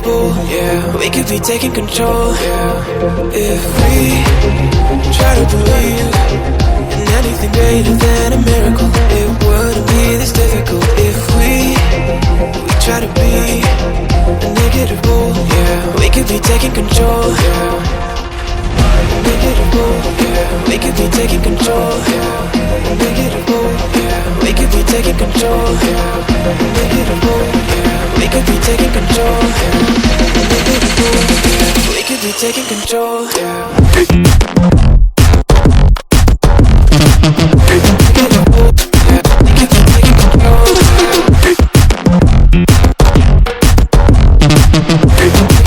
inevitable, yeah. We could be taking control, yeah. If we try to believe in anything greater than a miracle, it wouldn't be this difficult. If we try to be inevitable, yeah. We could be taking control, yeah. Inevitable, yeah. We could be taking control, yeah. Inevitable, yeah. We could be taking control, yeah. Inevitable, yeah. We could be taking control, yeah. Inevitable, yeah. We could be taking control, yeah. Inevitable, yeah. We could be taking control, yeah.